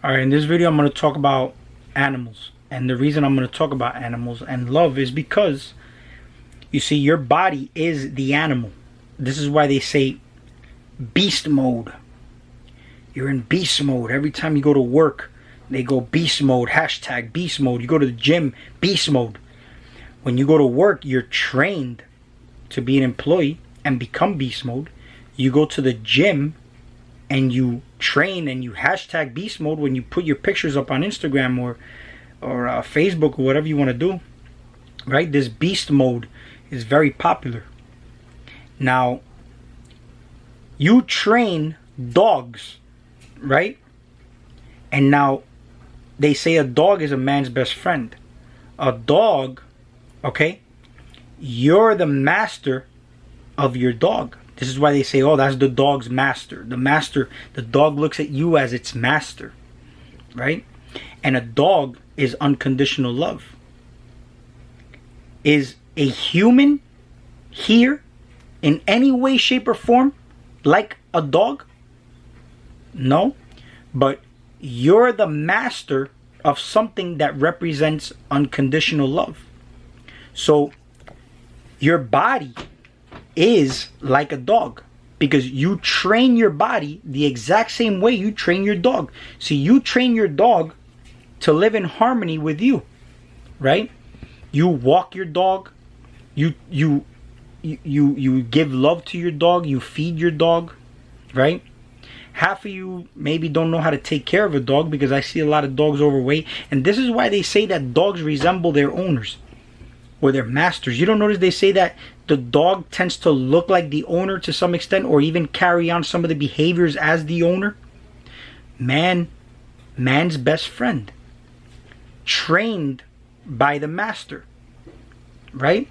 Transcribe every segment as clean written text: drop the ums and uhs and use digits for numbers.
Alright, in this video I'm going to talk about animals. And the reason I'm going to talk about animals and love is because, you see, your body is the animal. This is why they say beast mode. You're in beast mode. Every time you go to work, they go beast mode, hashtag beast mode. You go to the gym, beast mode. When you go to work, you're trained to be an employee and become beast mode. You go to the gym and you train and you hashtag beast mode when you put your pictures up on Instagram or Facebook or whatever you want to do, right? This beast mode is very popular. Now, you train dogs, right? And now they say a dog is a man's best friend. A dog, okay, you're the master of your dog. This is why they say, oh, that's the dog's master. The dog looks at you as its master, right? And a dog is unconditional love. Is a human here in any way, shape, or form like a dog? No. But you're the master of something that represents unconditional love. So your body is like a dog because you train your body the exact same way you train your dog. So you train your dog to live in harmony with you, right? You walk your dog, you give love to your dog, you feed your dog, right? Half of you maybe don't know how to take care of a dog, because I see a lot of dogs overweight, and this is why they say that dogs resemble their owners or their masters. You don't notice they say that the dog tends to look like the owner to some extent, or even carry on some of the behaviors as the owner? Man's best friend, trained by the master, right?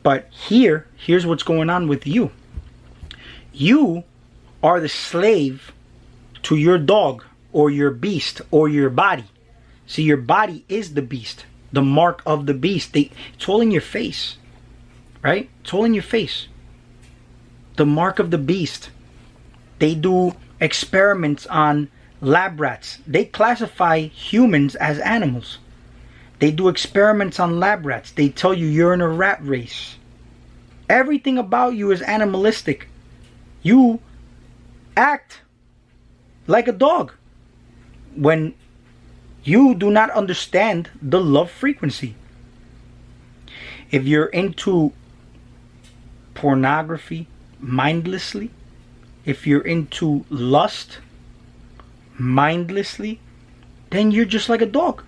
But here's what's going on with you. You are the slave to your dog or your beast or your body. See, your body is the beast, the mark of the beast. It's all in your face, right? It's all in your face. The mark of the beast. They do experiments on lab rats. They classify humans as animals. They do experiments on lab rats. They tell you you're in a rat race. Everything about you is animalistic. You act like a dog when you do not understand the love frequency. If you're into pornography mindlessly, if you're into lust mindlessly, then you're just like a dog.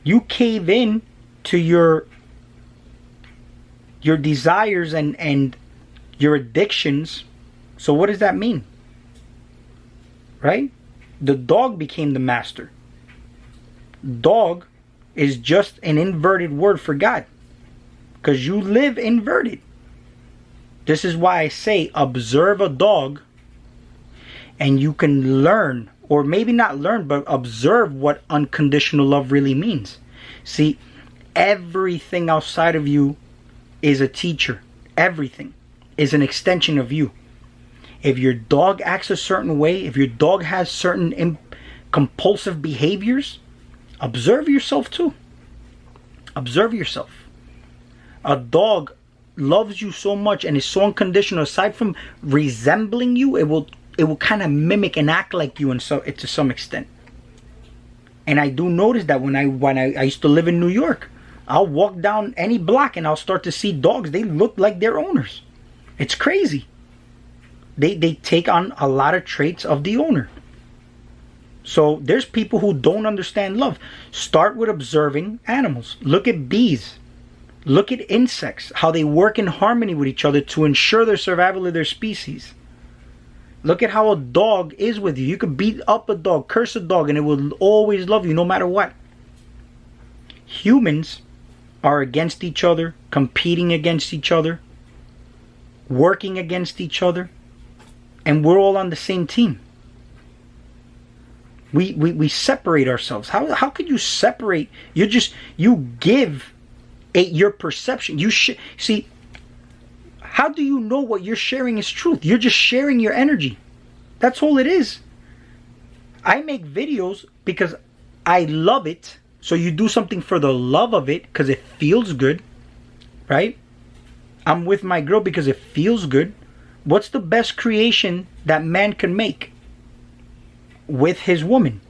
You cave in to your desires and your addictions. So what does that mean? Right? The dog became the master. Dog is just an inverted word for God, because you live inverted. This is why I say observe a dog and you can learn, or maybe not learn, but observe what unconditional love really means. See, everything outside of you is a teacher. Everything is an extension of you. If your dog acts a certain way, if your dog has certain compulsive behaviors, observe yourself too. Observe yourself. A dog loves you so much and is so unconditional. Aside from resembling you, it will kind of mimic and act like you to some extent. And I do notice that when I used to live in New York, I'll walk down any block and I'll start to see dogs. They look like their owners. It's crazy. They take on a lot of traits of the owner. So there's people who don't understand love. Start with observing animals. Look at bees. Look at insects, how they work in harmony with each other to ensure the survival of their species. Look at how a dog is with you. You could beat up a dog, curse a dog, and it will always love you no matter what. Humans are against each other, competing against each other, working against each other, and we're all on the same team. We separate ourselves. How could you separate? You give your perception. See, how do you know what you're sharing is truth? You're just sharing your energy. That's all it is. I make videos because I love it. So you do something for the love of it because it feels good, right? I'm with my girl because it feels good. What's the best creation that man can make with his woman?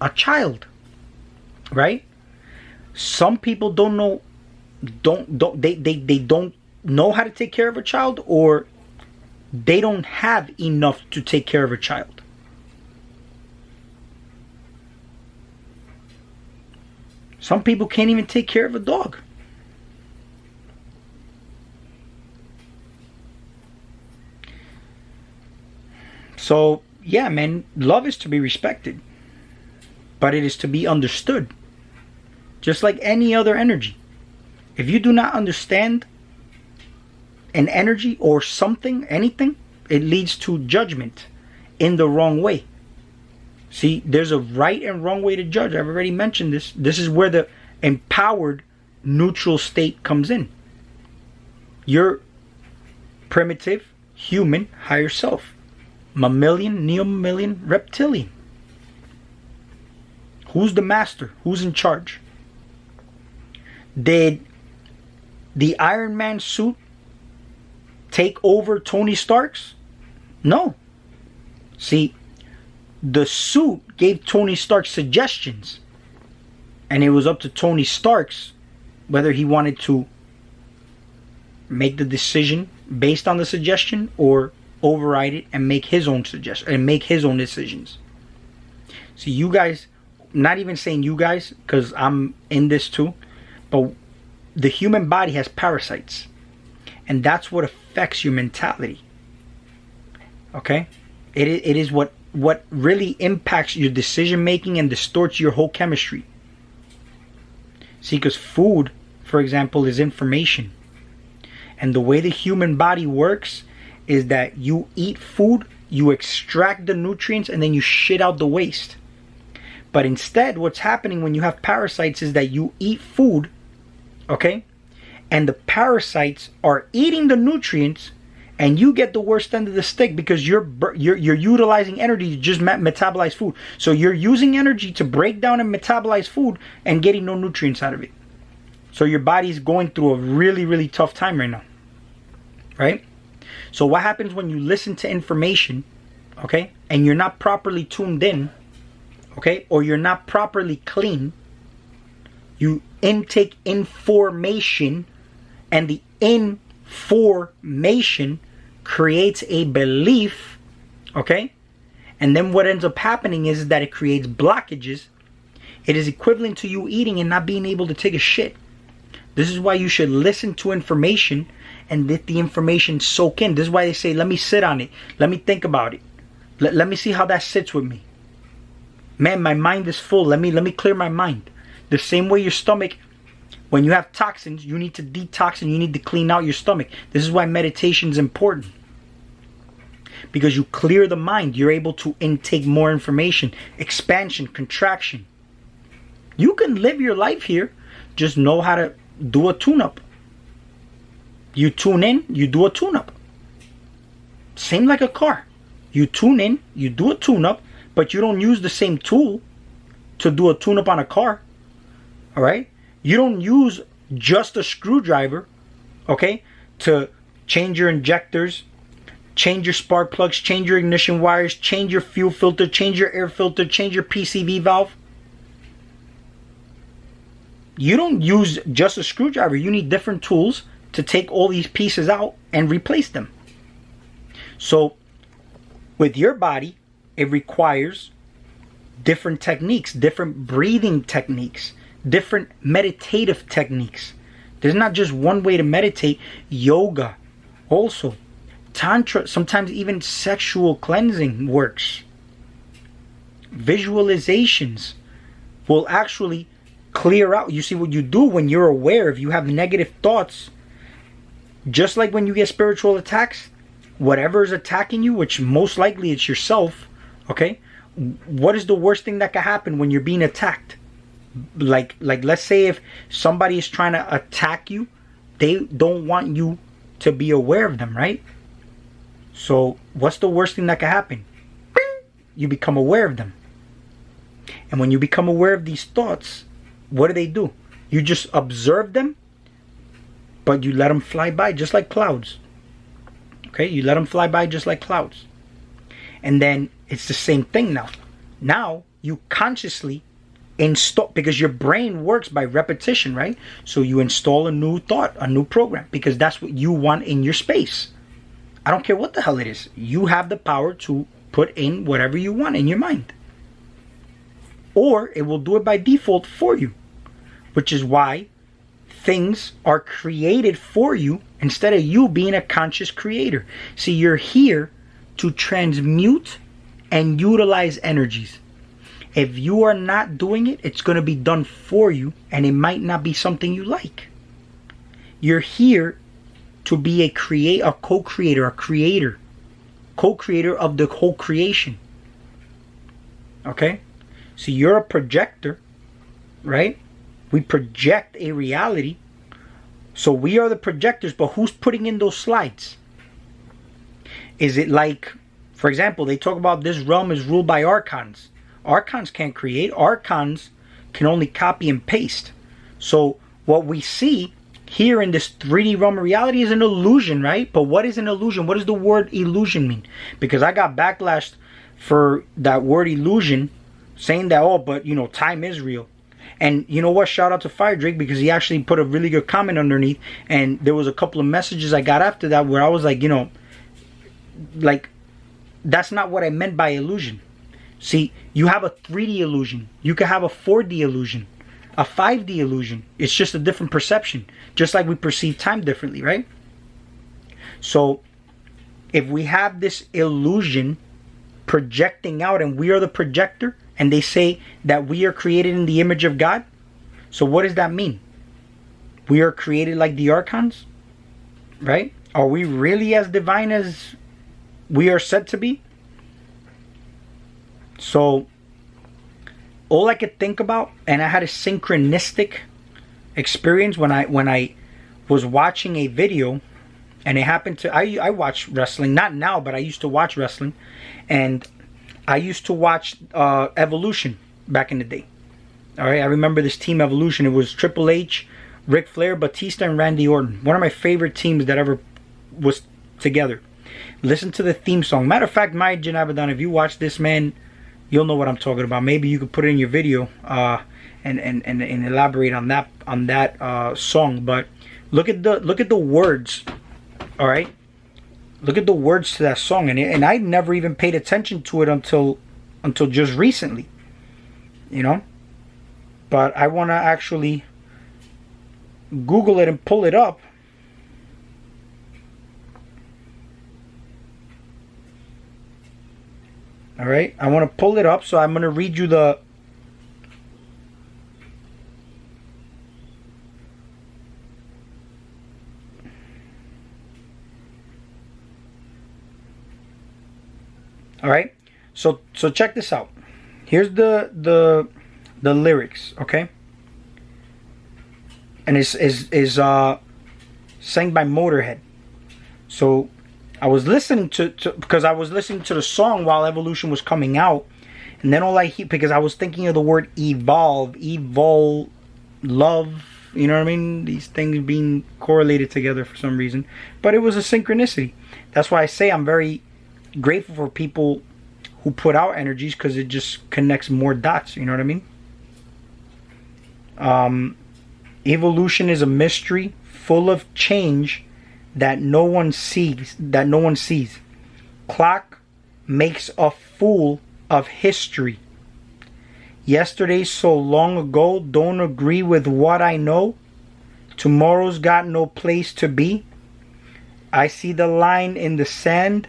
A child, right? Some people don't know, they don't know how to take care of a child, or they don't have enough to take care of a child. Some people can't even take care of a dog. So, yeah, man, love is to be respected, but it is to be understood. Just like any other energy. If you do not understand an energy or something, anything, it leads to judgment in the wrong way. See, there's a right and wrong way to judge. I've already mentioned this. This is where the empowered neutral state comes in. Your primitive, human, higher self. Mammalian, neo-mammalian, reptilian. Who's the master? Who's in charge? Did the Iron Man suit take over Tony Stark's? No. See, the suit gave Tony Stark suggestions, and it was up to Tony Stark's whether he wanted to make the decision based on the suggestion or override it and make his own suggestion and make his own decisions. See, you guys, not even saying you guys because I'm in this too, but the human body has parasites, and that's what affects your mentality. Okay, it is what really impacts your decision making and distorts your whole chemistry. See, because food, for example, is information, and the way the human body works is that you eat food, you extract the nutrients, and then you shit out the waste. But instead, what's happening when you have parasites is that you eat food, okay, and the parasites are eating the nutrients, and you get the worst end of the stick because you're utilizing energy to just metabolize food. So you're using energy to break down and metabolize food and getting no nutrients out of it. So your body's going through a really, really tough time right now, right? So what happens when you listen to information, okay, and you're not properly tuned in, okay, or you're not properly clean? You intake information, and the information creates a belief, okay? And then what ends up happening is that it creates blockages. It is equivalent to you eating and not being able to take a shit. This is why you should listen to information and let the information soak in. This is why they say, let me sit on it. Let me think about it. Let me see how that sits with me. Man, my mind is full. Let me clear my mind. The same way your stomach, when you have toxins, you need to detox and you need to clean out your stomach. This is why meditation is important. Because you clear the mind, you're able to intake more information, expansion, contraction. You can live your life here, just know how to do a tune-up. You tune in, you do a tune-up. Same like a car. You tune in, you do a tune-up, but you don't use the same tool to do a tune-up on a car. Alright? You don't use just a screwdriver, okay, to change your injectors, change your spark plugs, change your ignition wires, change your fuel filter, change your air filter, change your PCV valve. You don't use just a screwdriver. You need different tools to take all these pieces out and replace them. So with your body, it requires different techniques, different breathing techniques, different meditative techniques. There's not just one way to meditate. Yoga also, tantra, sometimes even sexual cleansing works. Visualizations will actually clear out. You see what you do when you're aware, if you have negative thoughts, just like when you get spiritual attacks, whatever is attacking you, which most likely it's yourself, okay, what is the worst thing that can happen when you're being attacked? Like let's say if somebody is trying to attack you, they don't want you to be aware of them, right? So what's the worst thing that can happen? You become aware of them. And when you become aware of these thoughts, what do? You just observe them, but you let them fly by just like clouds. Okay, you let them fly by just like clouds. And then it's the same thing now. Now you consciously install, because your brain works by repetition, right? So you install a new thought, a new program, because that's what you want in your space. I don't care what the hell it is. You have the power to put in whatever you want in your mind. Or it will do it by default for you, which is why things are created for you instead of you being a conscious creator. See, you're here to transmute and utilize energies. If you are not doing it, it's going to be done for you, and it might not be something you like. You're here to be a co-creator, a creator, co-creator of the whole creation. Okay? So you're a projector, right? We project a reality. So we are the projectors, but who's putting in those slides? Is it like, for example, they talk about this realm is ruled by archons. Archons can't create. Archons can only copy and paste. So what we see here in this 3D realm of reality is an illusion, right? But what is an illusion? What does the word illusion mean? Because I got backlash for that word illusion, saying that, oh, but you know, time is real. And you know what? Shout out to Fire Drake, because he actually put a really good comment underneath. And there was a couple of messages I got after that where I was like, you know, like, that's not what I meant by illusion. See, you have a 3D illusion. You can have a 4D illusion, a 5D illusion. It's just a different perception, just like we perceive time differently, right? So if we have this illusion projecting out, and we are the projector, and they say that we are created in the image of God, so what does that mean? We are created like the archons, right? Are we really as divine as we are said to be? So all I could think about, and I had a synchronistic experience when I was watching a video, and it happened to, I watch wrestling, not now, but I used to watch wrestling, and I used to watch Evolution back in the day. All right, I remember this team Evolution. It was Triple H, Ric Flair, Batista, and Randy Orton. One of my favorite teams that ever was together. Listen to the theme song. Matter of fact, Maya Janabadan, if you watch this, man, you'll know what I'm talking about. Maybe you could put it in your video and elaborate on that song. But look at the words. All right, look at the words to that song, and I never even paid attention to it until just recently, you know. But I want to actually Google it and pull it up. All right, I want to pull it up, so I'm going to read you the all right, so check this out. Here's the lyrics, okay? And is sang by Motorhead. So I was listening to because I was listening to the song while Evolution was coming out, and then all I hear, because I was thinking of the word evolve, love, you know what I mean? These things being correlated together for some reason, but it was a synchronicity. That's why I say I'm very grateful for people who put out energies, because it just connects more dots, you know what I mean? Evolution is a mystery full of change that no one sees. Clock makes a fool of history. Yesterday so long ago don't agree with what I know. Tomorrow's got no place to be. I see the line in the sand.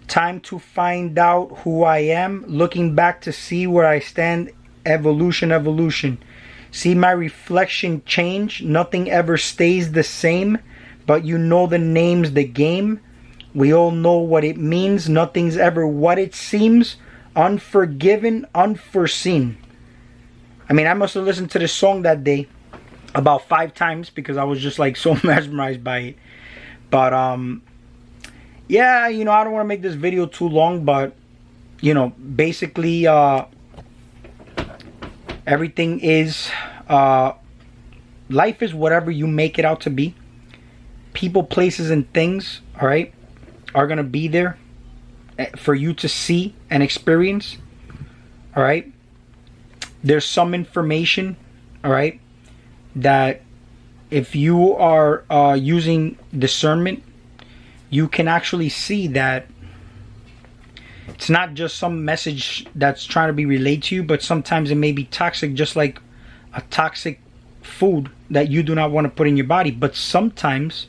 Time to find out who I am. Looking back to see where I stand. Evolution. See my reflection change. Nothing ever stays the same. But you know the name's the game. We all know what it means. Nothing's ever what it seems. Unforgiven, unforeseen. I mean, I must have listened to this song that day about 5 times, because I was just like so mesmerized by it. But yeah, you know, I don't want to make this video too long, but you know, basically Everything is, life is whatever you make it out to be. People, places, and things, all right, are going to be there for you to see and experience, all right. There's some information, all right, that if you are using discernment, you can actually see that it's not just some message that's trying to be relayed to you, but sometimes it may be toxic, just like a toxic food that you do not want to put in your body. But sometimes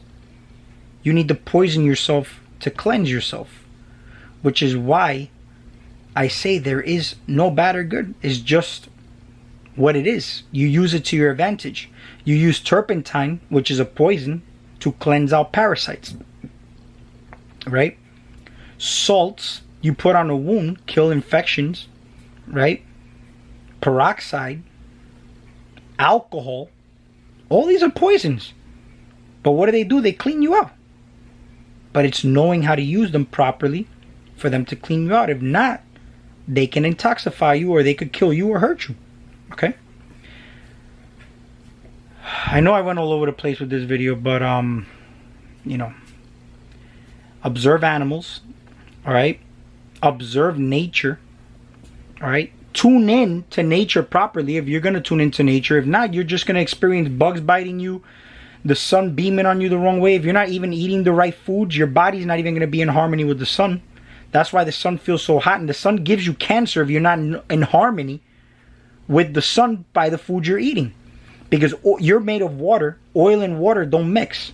you need to poison yourself to cleanse yourself, which is why I say there is no bad or good. It's just what it is. You use it to your advantage. You use turpentine, which is a poison, to cleanse out parasites, right? Salts you put on a wound, kill infections, right? Peroxide, alcohol, all these are poisons. But what do? They clean you out. But it's knowing how to use them properly for them to clean you out. If not, they can intoxify you, or they could kill you or hurt you. Okay? I know I went all over the place with this video, but you know, observe animals, all right? Observe nature, all right? Tune in to nature properly if you're going to tune into nature. If not, you're just going to experience bugs biting you, the sun beaming on you the wrong way. If you're not even eating the right foods, your body's not even going to be in harmony with the sun. That's why the sun feels so hot, and the sun gives you cancer if you're not in harmony with the sun by the food you're eating. Because you're made of water. Oil and water don't mix.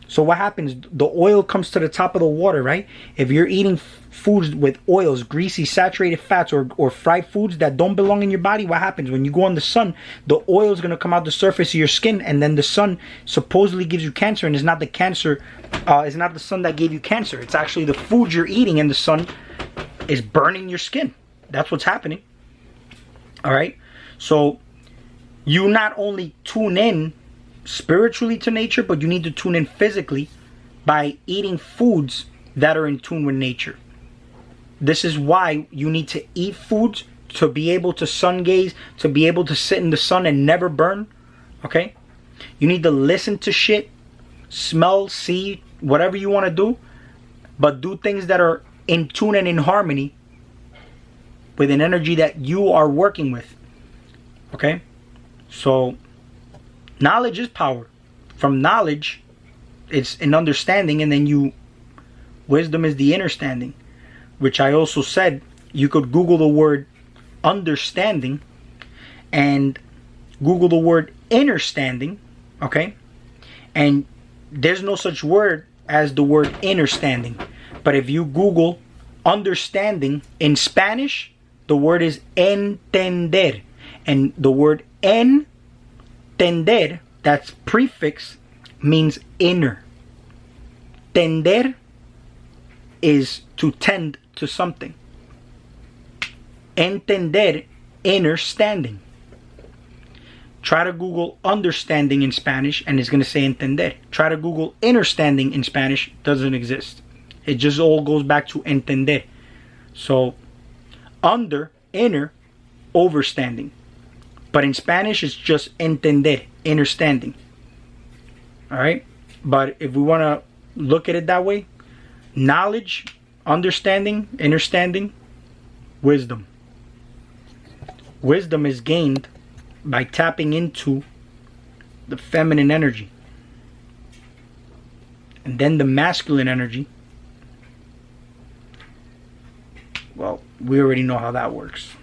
So what happens? The oil comes to the top of the water, right? If you're eating foods with oils, greasy, saturated fats, or fried foods that don't belong in your body, what happens? When you go on the sun, the oil is going to come out the surface of your skin, and then the sun supposedly gives you cancer, and it's not the cancer, it's not the sun that gave you cancer. It's actually the food you're eating, and the sun is burning your skin. That's what's happening. All right? So you not only tune in spiritually to nature, but you need to tune in physically by eating foods that are in tune with nature. This is why you need to eat foods to be able to sun gaze, to be able to sit in the sun and never burn. Okay? You need to listen to shit, smell, see, whatever you want to do, but do things that are in tune and in harmony with an energy that you are working with. Okay? So knowledge is power. From knowledge, it's an understanding, and then wisdom is the understanding, which I also said you could Google the word understanding and Google the word understanding, okay? And there's no such word as the word understanding. But if you Google understanding in Spanish, the word is entender. And the word entender, that's prefix, means inner. Tender is to tend to something. Entender, understanding. Try to Google understanding in Spanish and it's going to say entender. Try to Google understanding in Spanish, doesn't exist. It just all goes back to entender. So under, inner, overstanding. But in Spanish, it's just entender, understanding. Alright? But if we want to look at it that way, knowledge, understanding, understanding, wisdom. Wisdom is gained by tapping into the feminine energy. And then the masculine energy. Well, we already know how that works.